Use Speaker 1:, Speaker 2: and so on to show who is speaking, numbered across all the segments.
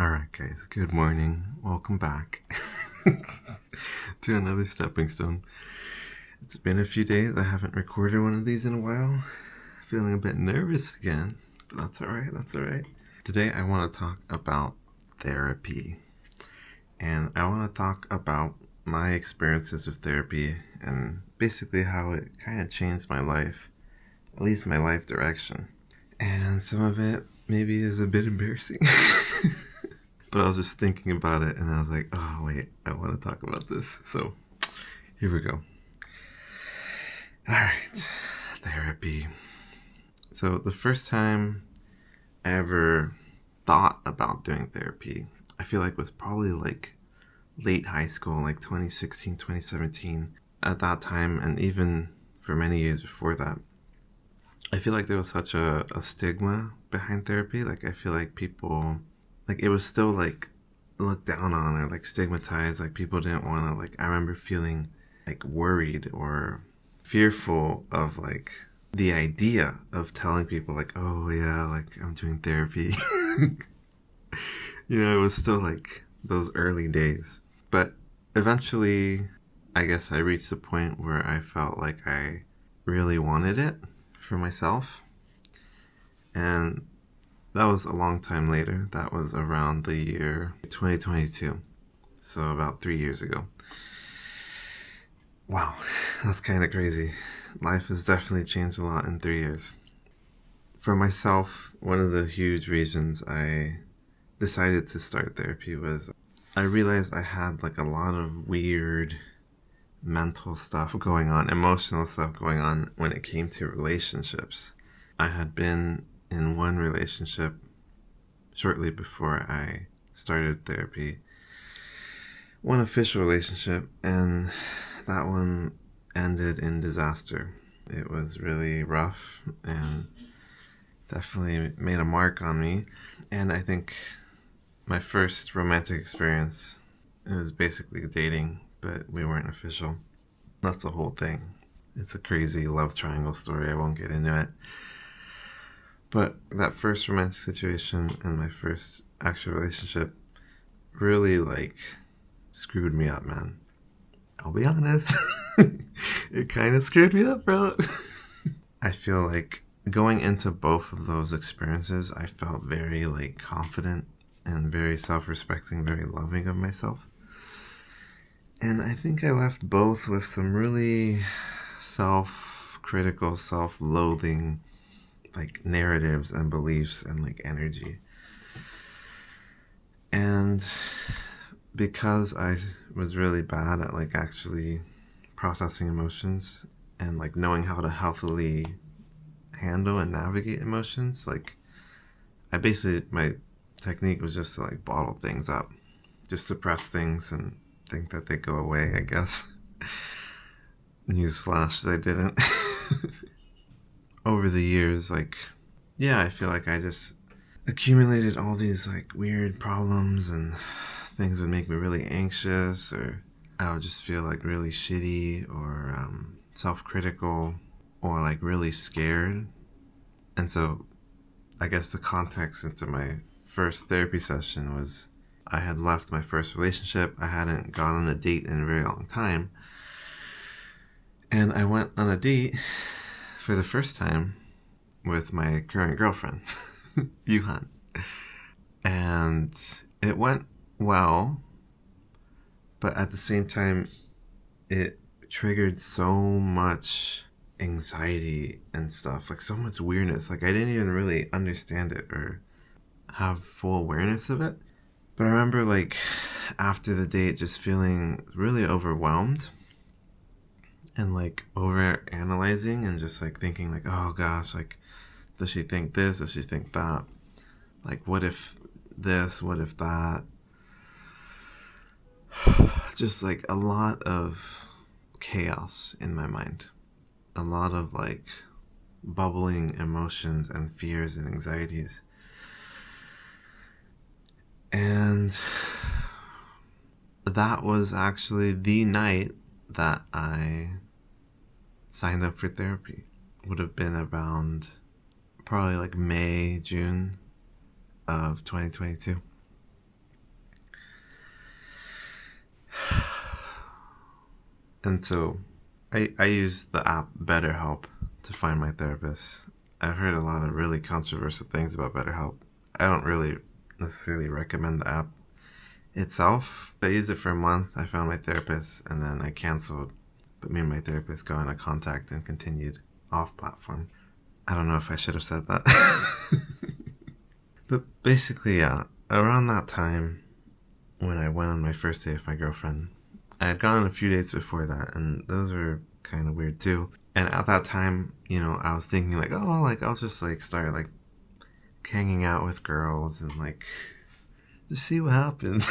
Speaker 1: Alright, guys, good morning. Welcome back to another stepping stone. It's been a few days. I haven't recorded one of these in a while. Feeling a bit nervous again, but that's alright. Today, I want to talk about therapy. And I want to talk about my experiences with therapy and basically how it kind of changed my life, at least my life direction. And some of it maybe is a bit embarrassing. But I was just thinking about it and I was like, oh, wait, I want to talk about this. So here we go. All right, therapy. So the first time I ever thought about doing therapy, I feel like was probably like late high school, like 2016, 2017. At that time, and even for many years before that, I feel like there was such a stigma behind therapy. Like, I feel like people, like, it was still, like, looked down on or, like, stigmatized. Like, people didn't want to, like, I remember feeling, like, worried or fearful of, like, the idea of telling people, like, oh, yeah, like, I'm doing therapy. It was still, like, those early days. But eventually, I guess I reached the point where I felt like I really wanted it for myself. And that was a long time later. That was around the year 2022. So about 3 years ago. Wow, that's kind of crazy. Life has definitely changed a lot in 3 years. For myself, one of the huge reasons I decided to start therapy was I realized I had like a lot of weird mental stuff going on, emotional stuff going on when it came to relationships. I had been in one relationship shortly before I started therapy, one official relationship, and that one ended in disaster. It was really rough and definitely made a mark on me. And I think my first romantic experience, it was basically dating, but we weren't official. That's the whole thing. It's a crazy love triangle story. I won't get into it. But that first romantic situation and my first actual relationship really, like, screwed me up, man. I'll be honest. It kind of screwed me up, bro. I feel like going into both of those experiences, I felt very, like, confident and very self-respecting, very loving of myself. And I think I left both with some really self-critical, self-loathing, like, narratives and beliefs and, like, energy. And because I was really bad at, like, actually processing emotions and, like, knowing how to healthily handle and navigate emotions, like, my technique was just to, like, bottle things up, just suppress things and think that they go away, I guess. Newsflash, they didn't. Over the years, like, yeah, I feel like I just accumulated all these, like, weird problems, and things would make me really anxious, or I would just feel, like, really shitty or self-critical or, like, really scared. And so I guess the context into my first therapy session was I had left my first relationship. I hadn't gone on a date in a very long time. And I went on a date for the first time with my current girlfriend, Yuhan. And it went well, but at the same time, it triggered so much anxiety and stuff, like so much weirdness. Like, I didn't even really understand it or have full awareness of it. But I remember, like, after the date, just feeling really overwhelmed and, like, over analyzing and just, like, thinking, like, oh gosh, like, does she think this? Does she think that? Like, what if this? What if that? Just, like, a lot of chaos in my mind. A lot of, like, bubbling emotions and fears and anxieties. And that was actually the night that I signed up for therapy. Would have been around probably like May, June of 2022. And so I use the app BetterHelp to find my therapist. I've heard a lot of really controversial things about BetterHelp. I don't really necessarily recommend the app itself. I used it for a month. I found my therapist, and then I canceled. But me and my therapist got into contact and continued off platform. I don't know if I should have said that. But basically, yeah, around that time when I went on my first date with my girlfriend, I had gone on a few dates before that, and those were kind of weird too. And at that time, I was thinking like, oh, like I'll just like start like hanging out with girls and like just see what happens.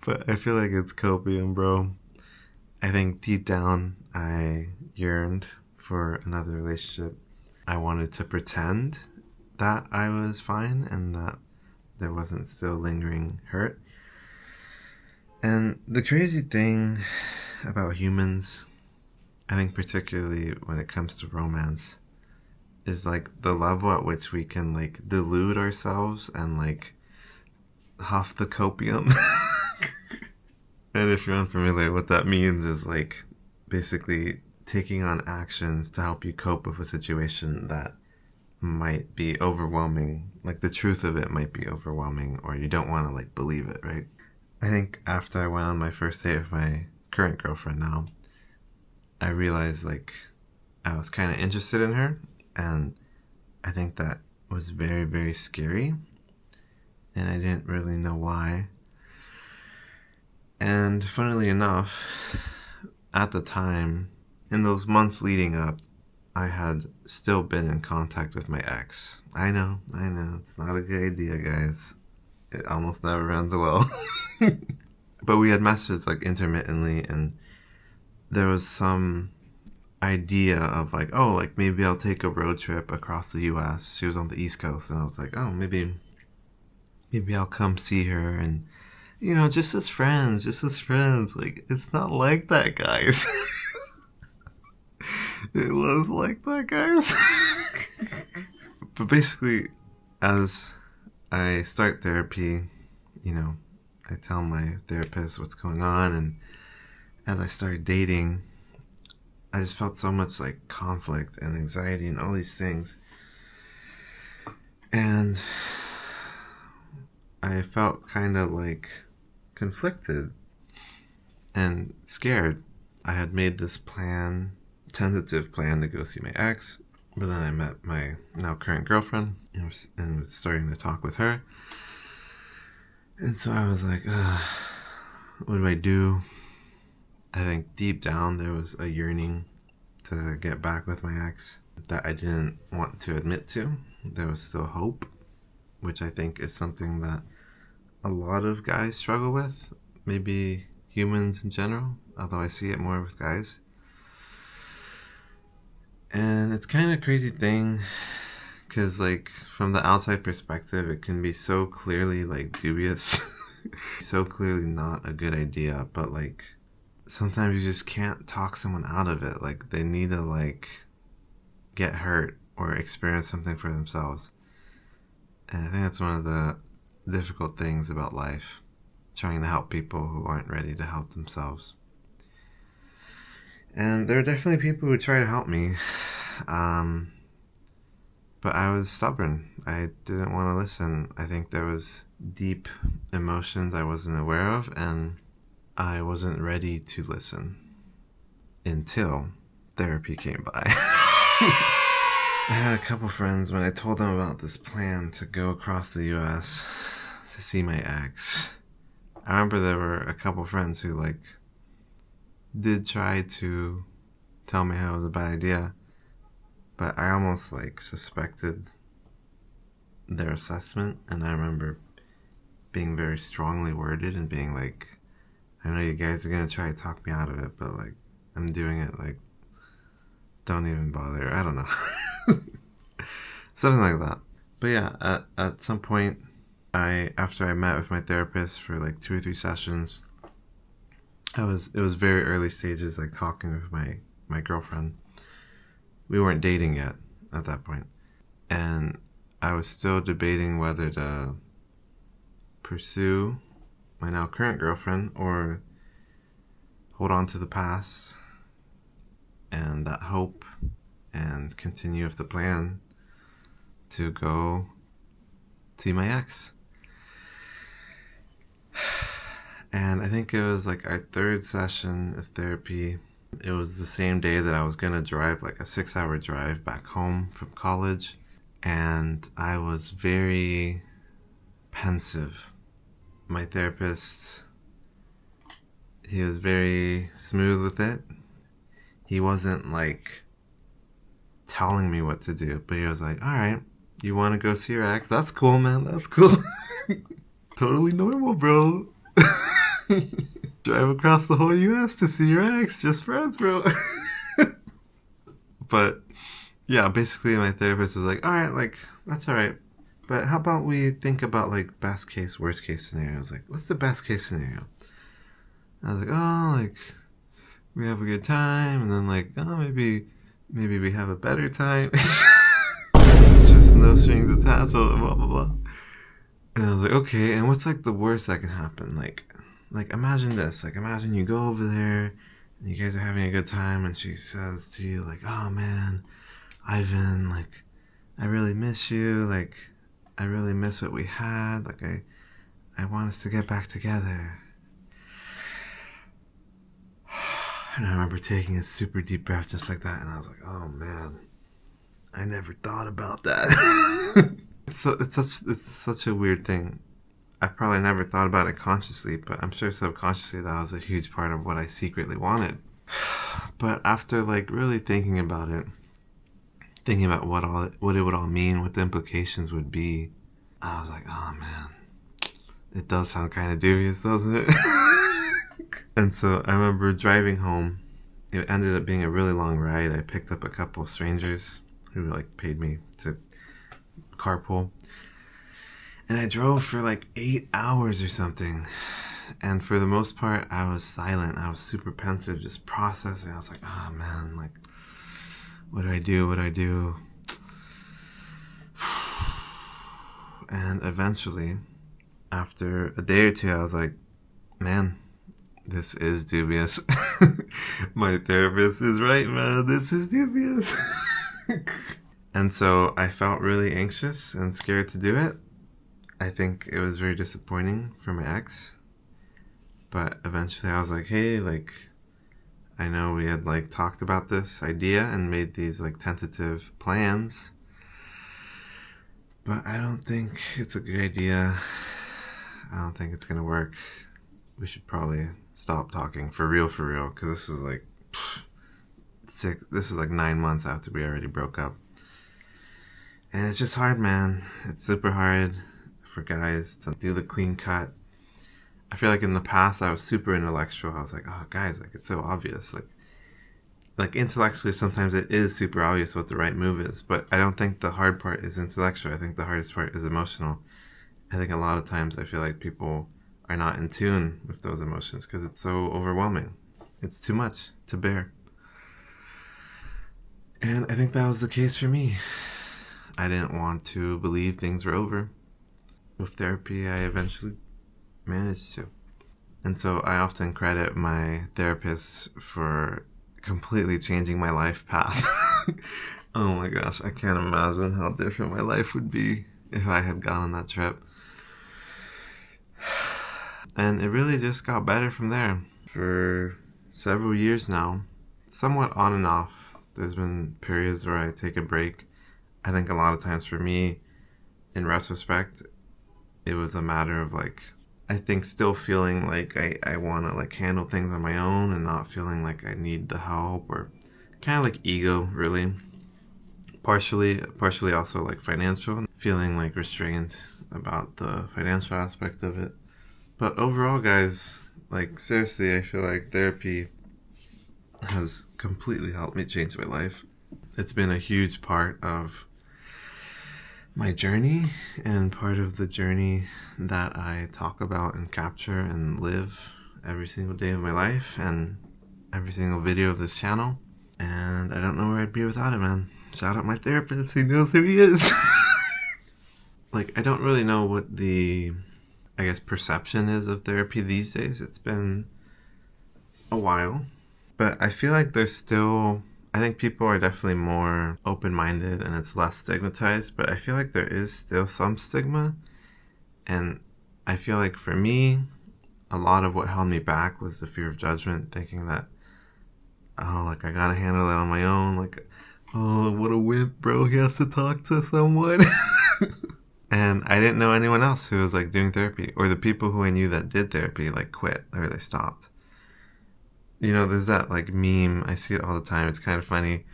Speaker 1: But I feel like it's copium, bro. I think deep down I yearned for another relationship. I wanted to pretend that I was fine and that there wasn't still lingering hurt. And the crazy thing about humans, I think particularly when it comes to romance, is like the level at which we can like delude ourselves and like huff the copium. And if you're unfamiliar, what that means is like basically taking on actions to help you cope with a situation that might be overwhelming. Like the truth of it might be overwhelming, or you don't want to like believe it, right? I think after I went on my first date with my current girlfriend now, I realized like I was kind of interested in her, and I think that was very, very scary, and I didn't really know why. And funnily enough, at the time, in those months leading up, I had still been in contact with my ex. I know, it's not a good idea, guys. It almost never ends well. But we had messaged like intermittently, and there was some idea of like, oh, like maybe I'll take a road trip across the US. She was on the East Coast, and I was like, oh, maybe I'll come see her, and just as friends, Like, it's not like that, guys. It was like that, guys. But basically, as I start therapy, I tell my therapist what's going on, and as I started dating, I just felt so much like conflict and anxiety and all these things. And I felt kind of like conflicted and scared. I had made this tentative plan to go see my ex, but then I met my now current girlfriend and was starting to talk with her. And so I was like, what do I do? I think deep down there was a yearning to get back with my ex that I didn't want to admit to. There was still hope, which I think is something that a lot of guys struggle with. Maybe humans in general, although I see it more with guys. And it's kind of a crazy thing, because like from the outside perspective, it can be so clearly like dubious, so clearly not a good idea. But like sometimes you just can't talk someone out of it. Like they need to like get hurt or experience something for themselves. And I think that's one of the difficult things about life, trying to help people who aren't ready to help themselves. And there are definitely people who try to help me, but I was stubborn. I didn't want to listen. I think there was deep emotions I wasn't aware of, and I wasn't ready to listen until therapy came by. I had a couple friends, when I told them about this plan to go across the US to see my ex, I remember there were a couple friends who like did try to tell me how it was a bad idea, but I almost like suspected their assessment, and I remember being very strongly worded and being like, I know you guys are gonna try to talk me out of it, but like I'm doing it, like don't even bother. I don't know. Something like that. But yeah, at some point, after I met with my therapist for like 2 or 3 sessions, it was very early stages, like talking with my girlfriend. We weren't dating yet at that point, and I was still debating whether to pursue my now current girlfriend or hold on to the past and that hope and continue with the plan to go see my ex. And I think it was like our third session of therapy. It was the same day that I was gonna drive like a 6-hour drive back home from college. And I was very pensive. My therapist, he was very smooth with it. He wasn't like telling me what to do, but he was like, all right, you want to go see your ex? That's cool, man. That's cool. Totally normal, bro. Drive across the whole US to see your ex. Just friends, bro. But yeah, basically my therapist was like, all right, like, that's all right. But how about we think about like best case, worst case scenario? I was like, what's the best case scenario? I was like, oh, like we have a good time, and then like, oh, maybe we have a better time. Just no strings attached, blah blah blah. And I was like, okay, and what's like the worst that can happen? Like imagine this. Like imagine you go over there and you guys are having a good time, and she says to you like, oh man, Ivan, like I really miss you. Like I really miss what we had. Like I want us to get back together. And I remember taking a super deep breath just like that, and I was like, oh man, I never thought about that. It's such a weird thing. I probably never thought about it consciously, but I'm sure subconsciously that was a huge part of what I secretly wanted. But after like really thinking about it, thinking about what it would all mean, what the implications would be, I was like, oh man, it does sound kind of dubious, doesn't it? And so I remember driving home. It ended up being a really long ride. I picked up a couple of strangers who like paid me to carpool. And I drove for like 8 hours or something. And for the most part, I was silent. I was super pensive, just processing. I was like, oh man, like, what do I do? What do I do? And eventually, after a day or two, I was like, man, this is dubious. My therapist is right, man. This is dubious. And so I felt really anxious and scared to do it. I think it was very disappointing for my ex. But eventually I was like, hey, like, I know we had like talked about this idea and made these like tentative plans, but I don't think it's a good idea. I don't think it's gonna work. We should probably stop talking for real, because this was like this is like 9 months after we already broke up. And it's just hard, man. It's super hard for guys to do the clean cut. I feel like in the past I was super intellectual. I was like, oh guys, like it's so obvious. Like intellectually sometimes it is super obvious what the right move is, but I don't think the hard part is intellectual. I think the hardest part is emotional. I think a lot of times I feel like people are not in tune with those emotions because it's so overwhelming. It's too much to bear. And I think that was the case for me. I didn't want to believe things were over. With therapy, I eventually managed to. And so I often credit my therapist for completely changing my life path. Oh my gosh, I can't imagine how different my life would be if I had gone on that trip. And it really just got better from there. For several years now, somewhat on and off, there's been periods where I take a break. I think a lot of times for me, in retrospect, it was a matter of like, I think still feeling like I want to like handle things on my own and not feeling like I need the help, or kind of like ego, really. Partially also like financial, feeling like restrained about the financial aspect of it. But overall, guys, like seriously, I feel like therapy has completely helped me change my life. It's been a huge part of my journey and part of the journey that I talk about and capture and live every single day of my life and every single video of this channel. And I don't know where I'd be without it, man. Shout out my therapist, he knows who he is. Like, I don't really know what the, I guess, perception is of therapy these days. It's been a while, but I feel like there's still, I think people are definitely more open-minded and it's less stigmatized, but I feel like there is still some stigma. And I feel like for me, a lot of what held me back was the fear of judgment, thinking that, oh, like I gotta handle it on my own. Like, oh, what a wimp, bro. He has to talk to someone. And I didn't know anyone else who was like doing therapy, or the people who I knew that did therapy like quit or they stopped. You know, there's that like meme, I see it all the time. It's kind of funny,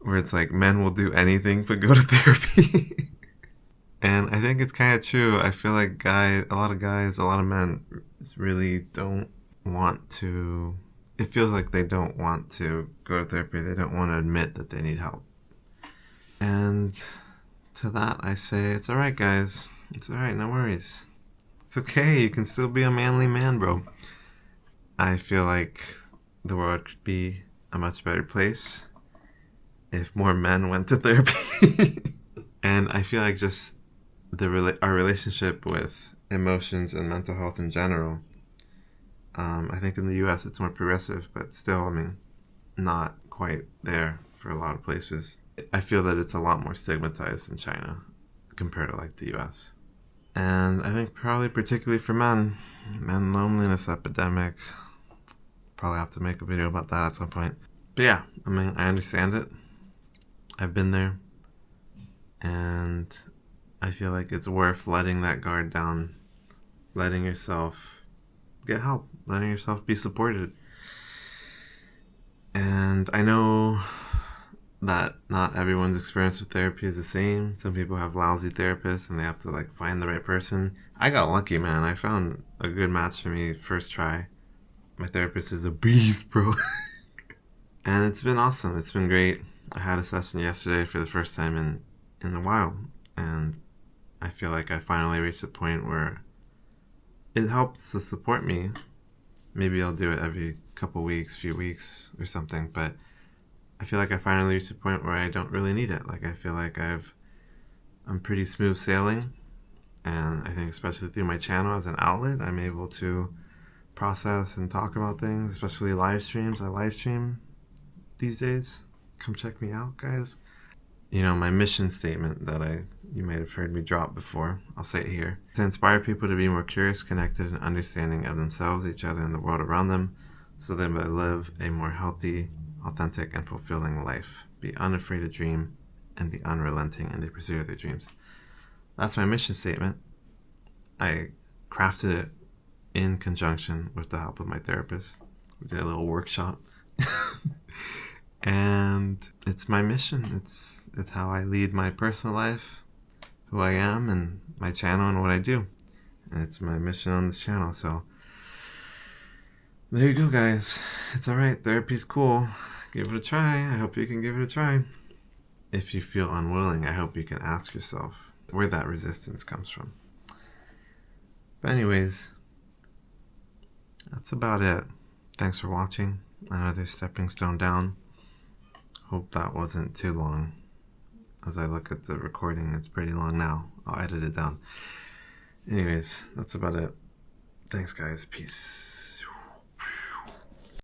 Speaker 1: where it's like men will do anything but go to therapy. And I think it's kind of true. I feel like a lot of men really don't want to. It feels like they don't want to go to therapy. They don't want to admit that they need help. And to that, I say, it's all right, guys. It's all right. No worries. It's okay. You can still be a manly man, bro. I feel like the world could be a much better place if more men went to therapy. And I feel like just our relationship with emotions and mental health in general. I think in the U.S. it's more progressive, but still, I mean, not quite there for a lot of places. I feel that it's a lot more stigmatized in China compared to like the U.S. And I think probably particularly for men loneliness epidemic. Probably have to make a video about that at some point. But yeah, I mean, I understand it. I've been there. And I feel like it's worth letting that guard down, letting yourself get help, letting yourself be supported. And I know that not everyone's experience with therapy is the same. Some people have lousy therapists and they have to like find the right person. I got lucky, man. I found a good match for me first try. My therapist is a beast, bro. And it's been awesome. It's been great. I had a session yesterday for the first time in a while. And I feel like I finally reached a point where it helps to support me. Maybe I'll do it every couple weeks, few weeks or something. But I feel like I finally reached a point where I don't really need it. Like I feel like I'm pretty smooth sailing. And I think especially through my channel as an outlet, I'm able to process and talk about things, especially live streams. I live stream these days. Come check me out, guys. You know, my mission statement that you might have heard me drop before, I'll say it here. To inspire people to be more curious, connected, and understanding of themselves, each other, and the world around them, so they may live a more healthy, authentic, and fulfilling life. Be unafraid to dream, and be unrelenting in the pursuit of their dreams. That's my mission statement. I crafted it in conjunction with the help of my therapist. We did a little workshop. And it's my mission. It's how I lead my personal life, who I am, and my channel and what I do. And it's my mission on this channel. So there you go, guys. It's alright. Therapy's cool. Give it a try. I hope you can give it a try. If you feel unwilling, I hope you can ask yourself where that resistance comes from. But anyways, that's about it. Thanks for watching. Another stepping stone down. Hope that wasn't too long. As I look at the recording, it's pretty long now. I'll edit it down. Anyways, that's about it. Thanks, guys. Peace.